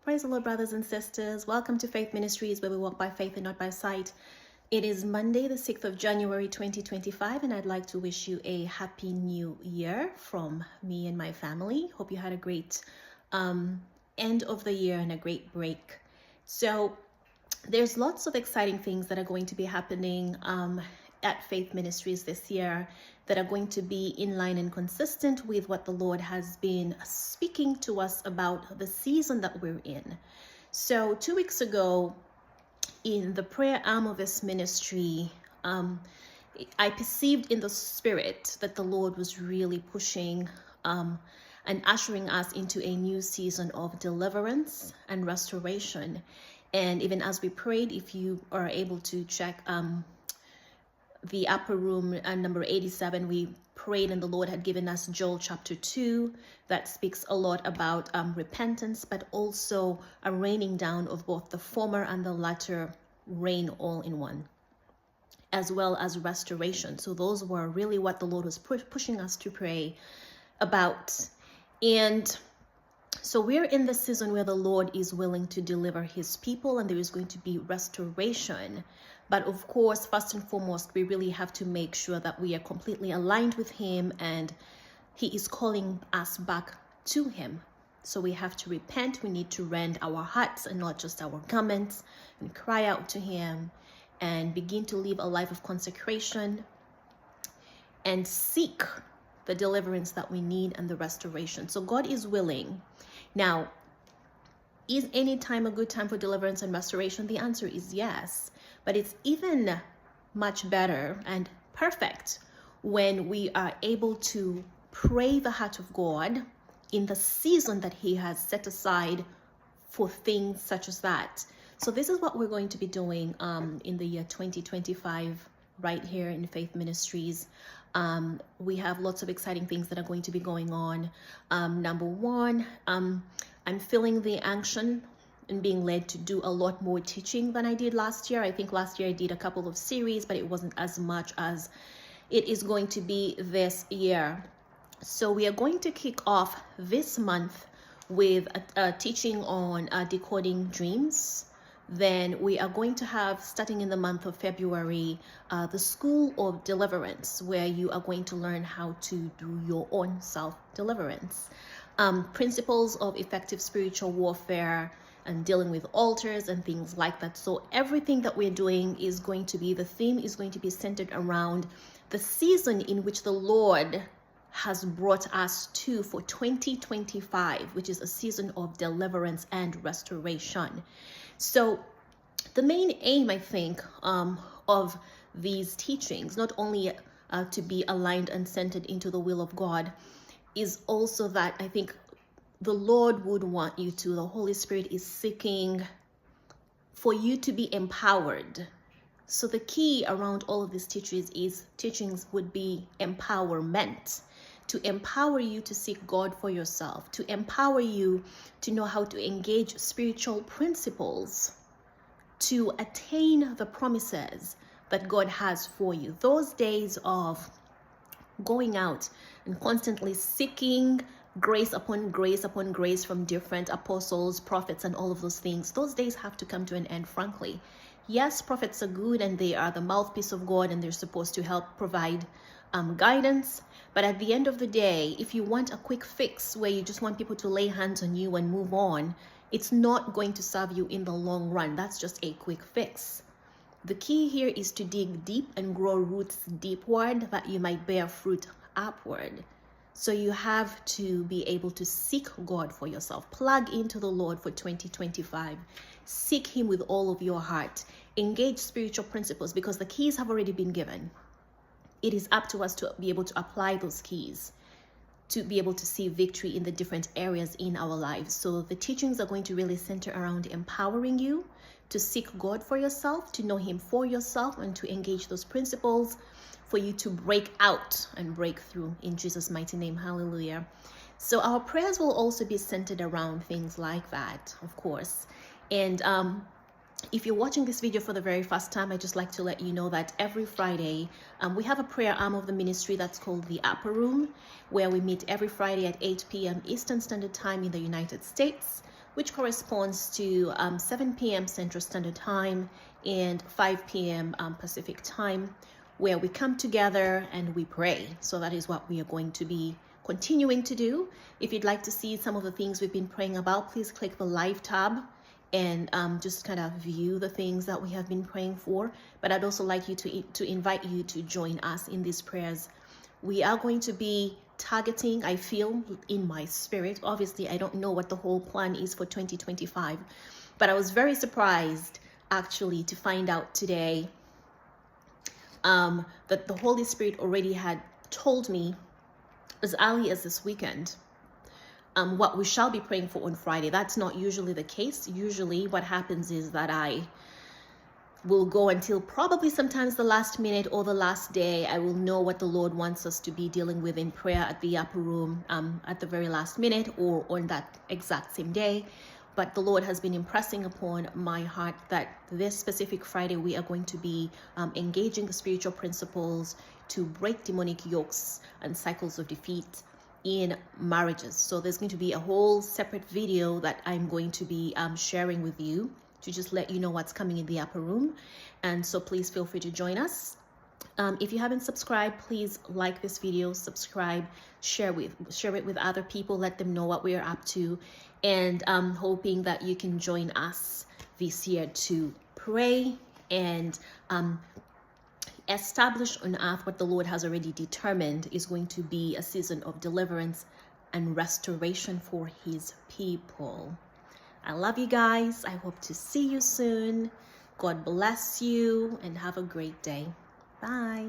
Praise the Lord, brothers and sisters. Welcome to Faith Ministries, where we walk by faith and not by sight. It is Monday, the 6th of January, 2025, and I'd like to wish you a happy new year from me and my family. Hope you had a great end of the year and a great break. So there's lots of exciting things that are going to be happening at Faith Ministries this year that are going to be in line and consistent with what the Lord has been speaking to us about the season that we're in. So 2 weeks ago, in the prayer arm of this ministry, I perceived in the spirit that the Lord was really pushing and ushering us into a new season of deliverance and restoration. And even as we prayed, if you are able to check the upper room number 87, we prayed and the Lord had given us Joel chapter 2 that speaks a lot about repentance, but also a raining down of both the former and the latter rain all in one, as well as restoration. So those were really what the Lord was pushing us to pray about. And so we're in the season where the Lord is willing to deliver his people, and there is going to be restoration. But of course, first and foremost, we really have to make sure that we are completely aligned with him, and he is calling us back to him. So we have to repent. We need to rend our hearts and not just our garments, and cry out to him and begin to live a life of consecration and seek the deliverance that we need and the restoration. So God is willing. Now, is any time a good time for deliverance and restoration? The answer is yes. But it's even much better and perfect when we are able to pray the heart of God in the season that he has set aside for things such as that. So this is what we're going to be doing in the year 2025 right here in Faith Ministries. We have lots of exciting things that are going to be going on. Number one, I'm feeling the unction and being led to do a lot more teaching than I did last year. I think last year I did a couple of series, but it wasn't as much as it is going to be this year. So we are going to kick off this month with a teaching on decoding dreams. Then we are going to have, starting in the month of February, the School of Deliverance, where you are going to learn how to do your own self-deliverance. Principles of effective spiritual warfare and dealing with altars and things like that. So everything that we're doing is going to be, the theme is going to be centered around the season in which the Lord has brought us to for 2025, which is a season of deliverance and restoration. So the main aim, I think, of these teachings, not only to be aligned and centered into the will of God, is also that I think the Lord would want you to, the Holy Spirit is seeking for you to be empowered. So the key around all of these teachings would be empowerment, to empower you to seek God for yourself, to empower you to know how to engage spiritual principles to attain the promises that God has for you. Those days of going out and constantly seeking grace upon grace upon grace from different apostles, prophets, and all of those things, those days have to come to an end, frankly. Yes, prophets are good and they are the mouthpiece of God and they're supposed to help provide guidance. But at the end of the day, if you want a quick fix where you just want people to lay hands on you and move on, it's not going to serve you in the long run. That's just a quick fix. The key here is to dig deep and grow roots deepward that you might bear fruit upward. So you have to be able to seek God for yourself. Plug into the Lord for 2025. Seek him with all of your heart. Engage spiritual principles because the keys have already been given. It is up to us to be able to apply those keys, to be able to see victory in the different areas in our lives. So the teachings are going to really center around empowering you to seek God for yourself, to know him for yourself, and to engage those principles for you to break out and break through in Jesus' mighty name. Hallelujah. So our prayers will also be centered around things like that, of course. And if you're watching this video for the very first time, I'd just like to let you know that every Friday, we have a prayer arm of the ministry that's called the Upper Room, where we meet every Friday at 8 p.m. Eastern Standard Time in the United States. which corresponds to 7 p.m. Central Standard Time and 5 p.m. Pacific Time, where we come together and we pray. So that is what we are going to be continuing to do. If you'd like to see some of the things we've been praying about, please click the live tab and just kind of view the things that we have been praying for. But I'd also like you to invite you to join us in these prayers. We are going to be targeting, I feel in my spirit, obviously I don't know what the whole plan is for 2025, but I was very surprised actually to find out today that the Holy Spirit already had told me as early as this weekend what we shall be praying for on Friday. That's not usually the case. Usually what happens is that I will go until probably sometimes the last minute or the last day. I will know what the Lord wants us to be dealing with in prayer at the upper room at the very last minute or on that exact same day. But the Lord has been impressing upon my heart that this specific Friday we are going to be engaging the spiritual principles to break demonic yokes and cycles of defeat in marriages. So there's going to be a whole separate video that I'm going to be sharing with you to just let you know what's coming in the upper room. And so please feel free to join us. If you haven't subscribed, please like this video, subscribe, share it with other people, let them know what we are up to, and I'm hoping that you can join us this year to pray and establish on earth what the Lord has already determined is going to be a season of deliverance and restoration for his people. I love you guys. I hope to see you soon. God bless you and have a great day. Bye.